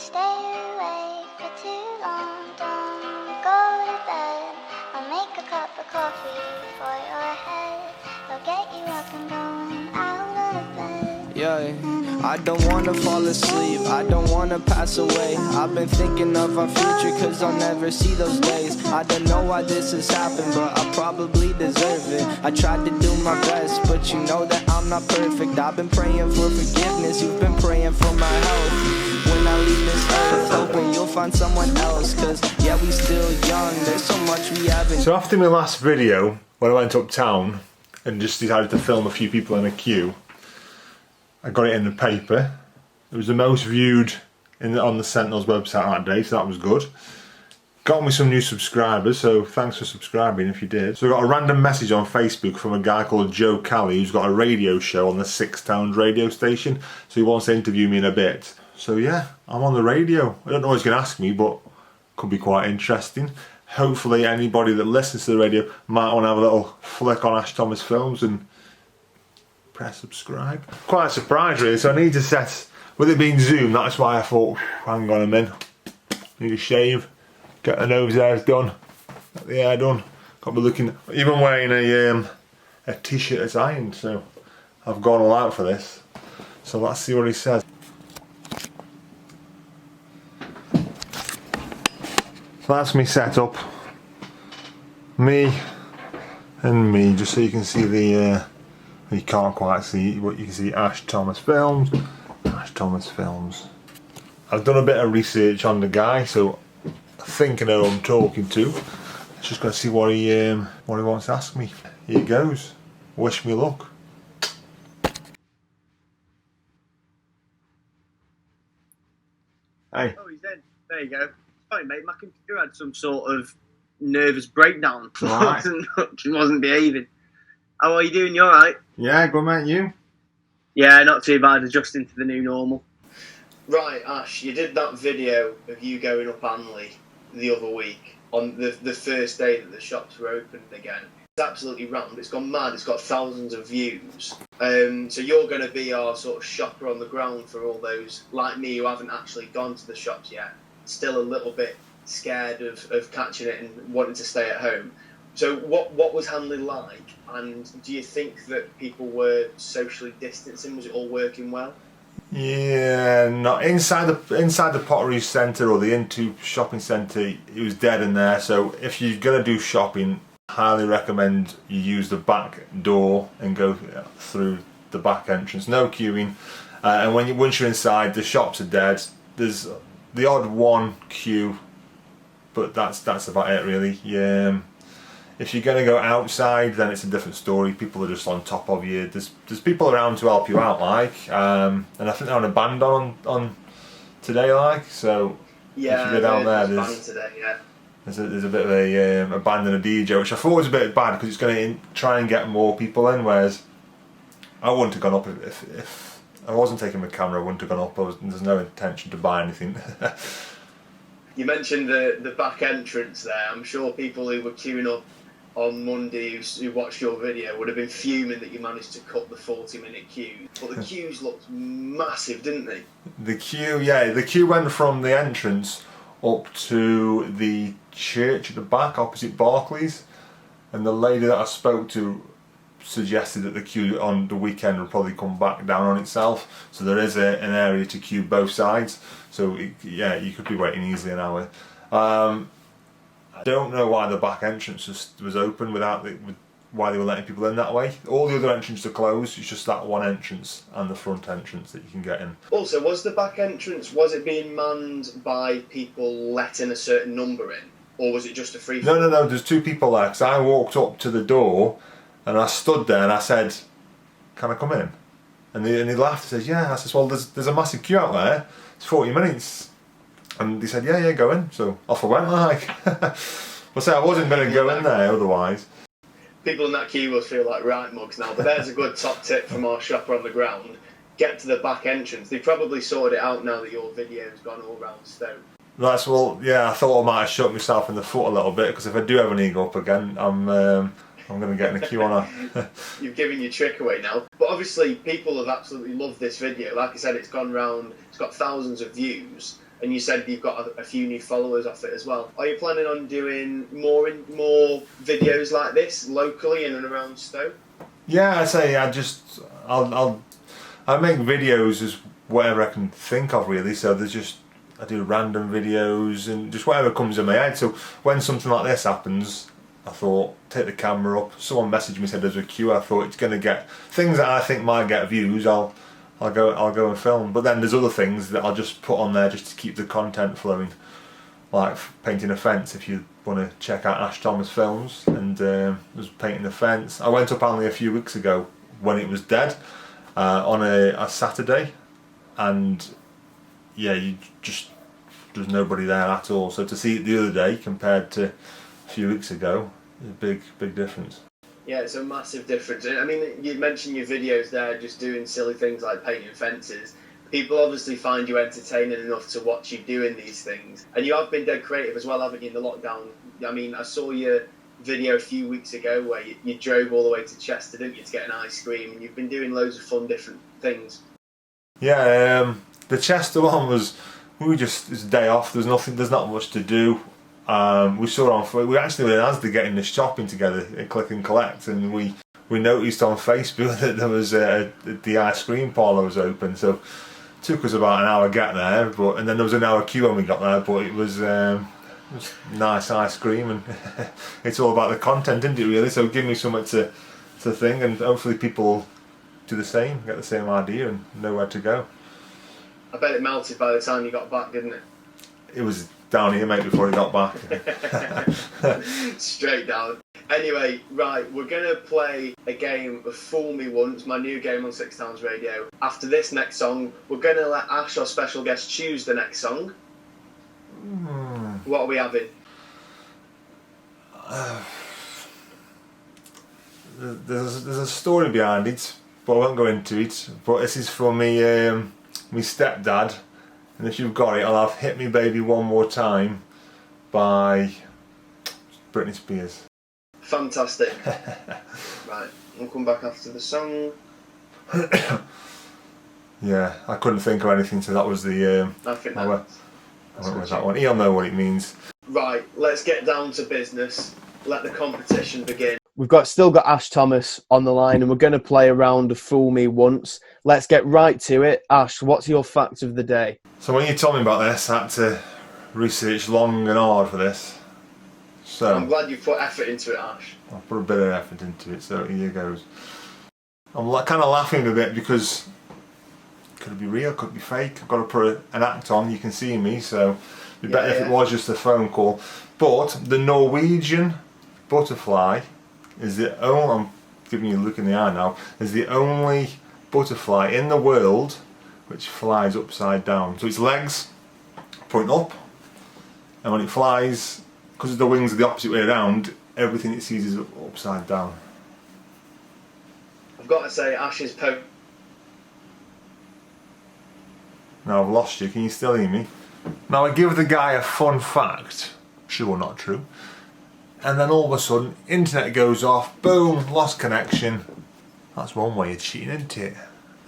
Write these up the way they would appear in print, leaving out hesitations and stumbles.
stay awake for too long, don't go to bed. I'll make a cup of coffee for your head. I'll get you up and going out of bed. Yeah, I don't wanna fall asleep, I don't wanna pass away. I've been thinking of our future cause I'll never see those days. I don't know why this has happened, but I probably deserve it. I tried to do my best, but you know that I'm not perfect. I've been praying for forgiveness, you've been praying for my health. When I leave this earth, hoping you'll find someone else. Cause yeah, we still young, there's so much we haven't. So after my last video, when I went uptown and just decided to film a few people in a queue, I got it in the paper. It was the most viewed on the Sentinel's website that day, so that was good. Got me some new subscribers, so thanks for subscribing if you did. So I got a random message on Facebook from a guy called Joe Calley, who's got a radio show on the Six Towns radio station, so he wants to interview me in a bit. So yeah, I'm on the radio. I don't know what he's going to ask me, but could be quite interesting. Hopefully anybody that listens to the radio might want to have a little flick on Ash Thomas Films and press subscribe. Quite a surprise really, so I need to set, with it being Zoom, that's why I thought, hang on a minute, need a shave, get the nose hairs done, get the hair done, got to be looking, even wearing a t-shirt that's ironed, so I've gone all out for this. So let's see what he says. So that's me set up, me and me, just so you can see the you can't quite see what you can see. Ash Thomas Films, Ash Thomas Films. I've done a bit of research on the guy, so I think I know who I'm talking to. Just going to see what he wants to ask me. Here he goes. Wish me luck. Hey. Oh, he's in. There you go. Sorry, mate. My computer had some sort of nervous breakdown. Right. It wasn't behaving. How are you doing? You alright? Yeah, good mate, you? Yeah, not too bad, adjusting to the new normal. Right, Ash, you did that video of you going up Anley the other week on the first day that the shops were opened again. It's absolutely rammed, it's gone mad, it's got thousands of views. So you're going to be our sort of shopper on the ground for all those, like me, who haven't actually gone to the shops yet. Still a little bit scared of catching it and wanting to stay at home. So what was Hanley like, and do you think that people were socially distancing? Was it all working well? Yeah, not inside the Pottery Centre or the Into shopping centre. It was dead in there. So if you're gonna do shopping, I highly recommend you use the back door and go through the back entrance. No queuing, and once you're inside, the shops are dead. There's the odd one queue, but that's about it really. Yeah. If you're going to go outside, then it's a different story. People are just on top of you. There's people around to help you out, like, and I think they're on a band on today, like. So yeah, if you go down there, there's a bit of a band and a DJ, which I thought was a bit bad because it's going to try and get more people in. Whereas I wouldn't have gone up if I wasn't taking my camera. I wouldn't have gone up. There's no intention to buy anything. You mentioned the back entrance there. I'm sure people who were queuing up on Monday who watched your video would have been fuming that you managed to cut the 40-minute queue. But the queues looked massive, didn't they? The queue went from the entrance up to the church at the back opposite Barclays, and the lady that I spoke to suggested that the queue on the weekend would probably come back down on itself, so there is an area to queue both sides, so yeah, you could be waiting easily an hour. I don't know why the back entrance was open why they were letting people in that way. All the other entrances are closed, it's just that one entrance and the front entrance that you can get in. Also, was the back entrance, was it being manned by people letting a certain number in, or was it just a free? No, there's two people there, because I walked up to the door and I stood there and I said, can I come in? And he laughed and said, yeah. I said, well, there's a massive queue out there, it's 40 minutes. And he said, yeah, go in. So off I went, like. Well, say I wasn't going to go in there otherwise. People in that queue will feel like right mugs now, but there's a good top tip from our shopper on the ground. Get to the back entrance. They've probably sorted it out now that your video's gone all round Stoke. Yeah, I thought I might have shot myself in the foot a little bit, because if I do ever need to go up again, I'm going to get in the queue on her. You've given your trick away now. But obviously, people have absolutely loved this video. Like I said, it's gone round, it's got thousands of views, and you said you've got a few new followers off it as well. Are you planning on doing more videos like this locally in and around Stoke? Yeah, I say I make videos as whatever I can think of really. So I do random videos and just whatever comes in my head. So when something like this happens, I thought, take the camera up. Someone messaged me, said there's a queue. I thought it's going to get things that I think might get views. I'll go and film. But then there's other things that I'll just put on there just to keep the content flowing, like painting a fence. If you want to check out Ash Thomas films, and was painting the fence. I went up only a few weeks ago when it was dead on a Saturday, and yeah, there's nobody there at all. So to see it the other day compared to a few weeks ago, is a big difference. Yeah, it's a massive difference. I mean, you mentioned your videos there, just doing silly things like painting fences. People obviously find you entertaining enough to watch you doing these things. And you have been dead creative as well, haven't you, in the lockdown? I mean, I saw your video a few weeks ago where you drove all the way to Chester, didn't you, to get an ice cream, and you've been doing loads of fun different things. Yeah, the Chester one was, it's a day off, there's not much to do. We actually were in Asda getting the shopping together at Click and Collect, and we noticed on Facebook that there was the ice cream parlour was open, so it took us about an hour to get there, and then there was an hour queue when we got there, but it was nice ice cream, and it's all about the content, isn't it really? So give me something to think, and hopefully people do the same, get the same idea and know where to go. I bet it melted by the time you got back, didn't it? It was down here, mate, before he got back. Straight down. Anyway, right, we're going to play a game of Fool Me Once, my new game on Six Towns Radio. After this next song, we're going to let Ash, our special guest, choose the next song. What are we having? There's a story behind it, but I won't go into it. But this is for me stepdad, and if you've got it, I'll have "Hit Me Baby One More Time" by Britney Spears. Fantastic. Right, we'll come back after the song. Yeah, I couldn't think of anything, so that was the. I think I went with that one. He'll know what it means. Right, let's get down to business. Let the competition begin. We've still got Ash Thomas on the line, and we're going to play a round of Fool Me Once. Let's get right to it. Ash, what's your fact of the day? So when you told me about this, I had to research long and hard for this. So I'm glad you put effort into it, Ash. I put a bit of effort into it, so here goes. I'm kind of laughing a bit because could it be real, could it be fake? I've got to put an act on, you can see me, so it'd be better if it was just a phone call. But the Norwegian butterfly is the only, I'm giving you a look in the eye now, is the only butterfly in the world which flies upside down. So its legs point up, and when it flies, because the wings are the opposite way around, everything it sees is upside down. I've got to say, Ash's poke. Now I've lost you, can you still hear me? Now I give the guy a fun fact, true or not true, and then all of a sudden, internet goes off, boom, lost connection. That's one way of cheating, isn't it?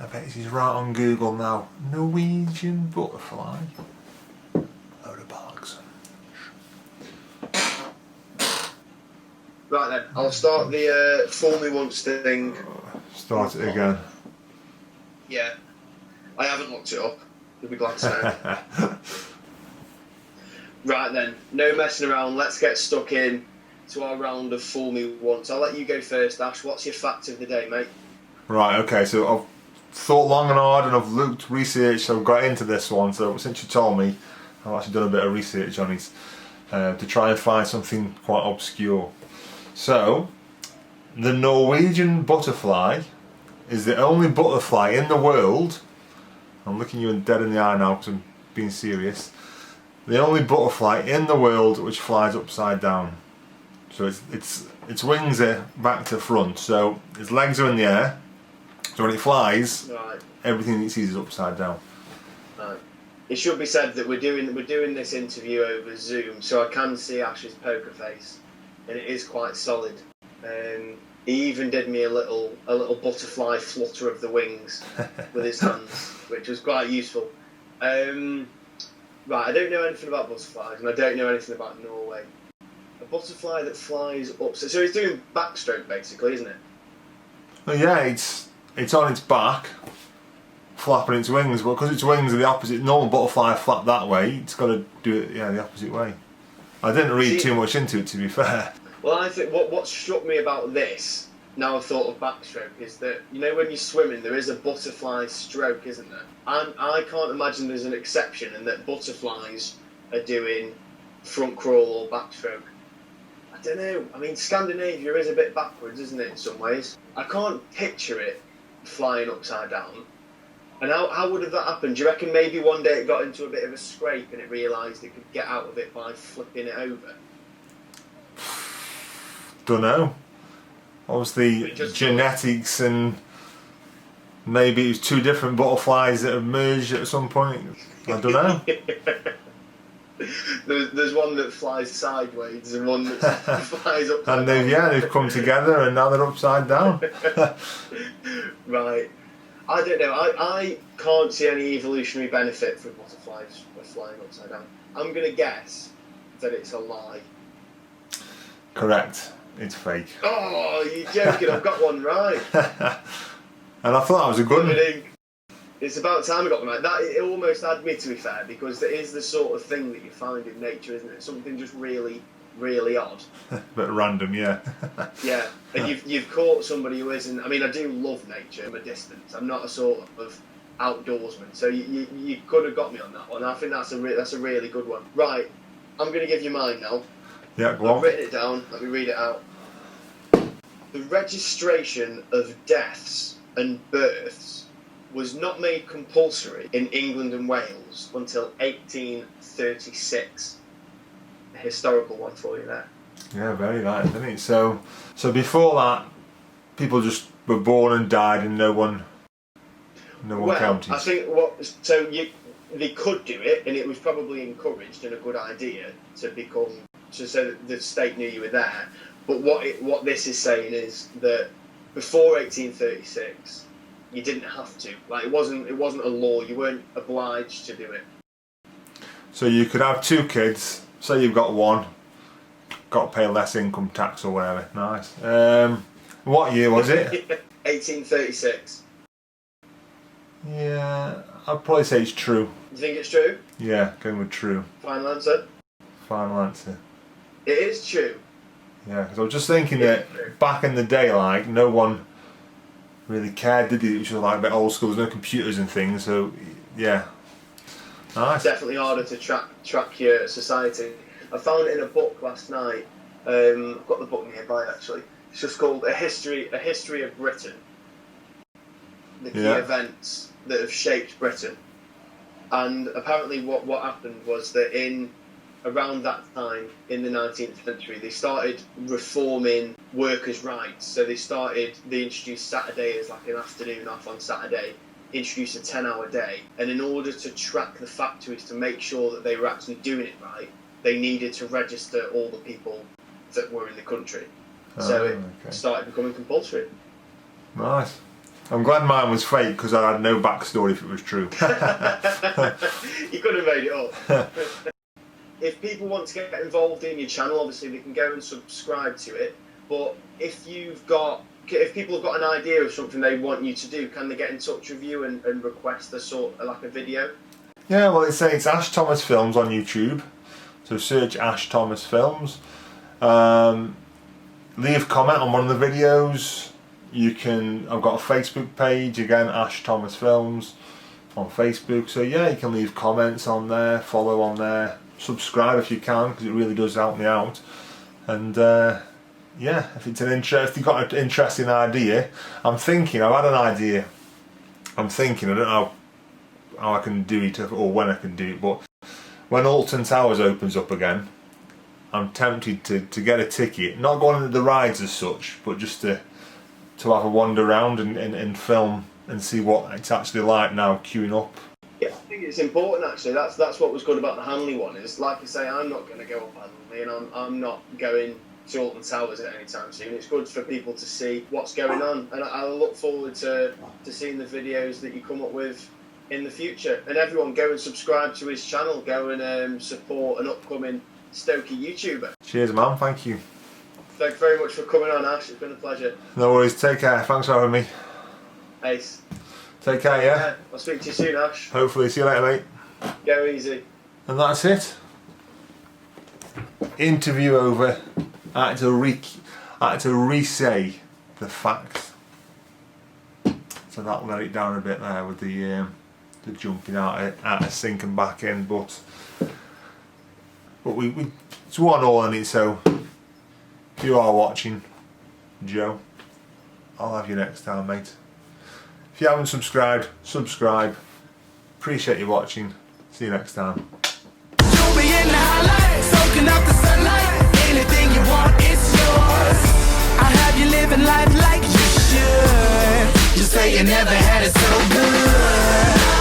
I bet he's right on Google now. Norwegian butterfly. Load of bollocks. Right then, I'll start the Fool Me Once thing. Start it again. Yeah, I haven't looked it up. You'll be glad to know. Right then, no messing around. Let's get stuck in to our round of Fool Me Once. I'll let you go first, Ash. What's your fact of the day, mate? Right, okay, so I've thought long and hard and I've looked, researched, so I've got into this one. So since you told me, I've actually done a bit of research on it to try and find something quite obscure. So, the Norwegian butterfly is the only butterfly in the world, I'm looking you dead in the eye now because I'm being serious, the only butterfly in the world which flies upside down. So its wings are back to front, so its legs are in the air, so when it flies, Right. everything it sees is upside down. Right. It should be said that we're doing this interview over Zoom, so I can see Ash's poker face, and it is quite solid. He even did me a little butterfly flutter of the wings with his hands, which was quite useful. Right, I don't know anything about butterflies, and I don't know anything about Norway. A butterfly that flies up. So he's doing backstroke, basically, isn't it? Well, yeah, it's on its back, flapping its wings, but because its wings are the opposite, normal butterfly flap that way, it's got to do it, the opposite way. I didn't read too much into it, to be fair. Well, I think what struck me about this, now I've thought of backstroke, is that, when you're swimming, there is a butterfly stroke, isn't there? I can't imagine there's an exception, and that butterflies are doing front crawl or backstroke. I don't know. I mean, Scandinavia is a bit backwards, isn't it, in some ways? I can't picture it flying upside down. And how would have that happened? Do you reckon maybe one day it got into a bit of a scrape and it realised it could get out of it by flipping it over? Don't know. Obviously, genetics, and maybe it was two different butterflies that have merged at some point. I don't know. There's one that flies sideways and one that flies upside down. And they've come together and now they're upside down. Right. I don't know. I can't see any evolutionary benefit for butterflies flying upside down. I'm going to guess that it's a lie. Correct. It's fake. Oh, you're joking. I've got one right. And I thought that was a good one. It's about time I got one right. It almost had me, to be fair, because it is the sort of thing that you find in nature, isn't it? Something just really, really odd. But random, yeah. Yeah, and you've caught somebody who isn't. I mean, I do love nature from a distance. I'm not a sort of outdoorsman, so you could have got me on that one. I think that's a really good one. Right, I'm going to give you mine now. Yeah, go on. I've written it down. Let me read it out. The registration of deaths and births was not made compulsory in England and Wales until 1836. A historical one for you there. Yeah, very nice, isn't it? So before that, people just were born and died, and no one counted. I think they could do it, and it was probably encouraged and a good idea to so that the state knew you were there. But what this is saying is that before 1836, you didn't have to. Like, it wasn't a law. You weren't obliged to do it. So you could have two kids. Say you've got one, got to pay less income tax or whatever. Nice. What year was it? 1836. Yeah, I'd probably say it's true. You think it's true? Yeah, going with true. Final answer? Final answer. It is true. Yeah, because I was just thinking that back in the day, like, no one really cared, did they? It was just like a bit old school. There's no computers and things, so yeah. Nice. Definitely harder to track your society. I found it in a book last night. I've got the book nearby actually. It's just called A History of Britain. The key events that have shaped Britain. And apparently what happened was that around that time in the 19th century, they started reforming workers' rights. So they introduced Saturday as like an afternoon off on Saturday, introduced a 10-hour day. And in order to track the factories to make sure that they were actually doing it right, they needed to register all the people that were in the country. So it started becoming compulsory. Nice. I'm glad mine was fake because I had no backstory if it was true. You could have made it up. If people want to get involved in your channel, obviously they can go and subscribe to it. But if people have got an idea of something they want you to do, can they get in touch with you and request a video? Yeah, well, it's Ash Thomas Films on YouTube. So search Ash Thomas Films. Leave a comment on one of the videos. I've got a Facebook page, again, Ash Thomas Films on Facebook. So yeah, you can leave comments on there, follow on there, subscribe if you can, because it really does help me out. And yeah, if you've got an interesting idea, I've had an idea. I don't know how I can do it or when I can do it, but when Alton Towers opens up again, I'm tempted to get a ticket, not going into the rides as such, but just to have a wander around and film and see what it's actually like now queuing up. Yeah, I think it's important actually. That's what was good about the Hanley one, is like I say, I'm not going to go up Hanley, and I'm not going to Alton Towers at any time soon. It's good for people to see what's going on, and I look forward to seeing the videos that you come up with in the future. And everyone, go and subscribe to his channel. Go and support an upcoming Stokey YouTuber. Cheers, man. Thank you. Thank you very much for coming on, Ash. It's been a pleasure. No worries. Take care. Thanks for having me. Ace. Take care, yeah? I'll speak to you soon, Ash. Hopefully. See you later, mate. Go easy. And that's it. Interview over. I had to re-say the facts. So that'll let it down a bit there with the jumping out of sync and back in, but we it's 1-1 in it. So if you are watching, Joe, I'll have you next time, mate. If you haven't subscribed, subscribe. Appreciate you watching. See you next time. You'll be in the highlight, soaking up the sunlight. Anything you want, it's yours. I have you living life like you should. You say you never had it so good.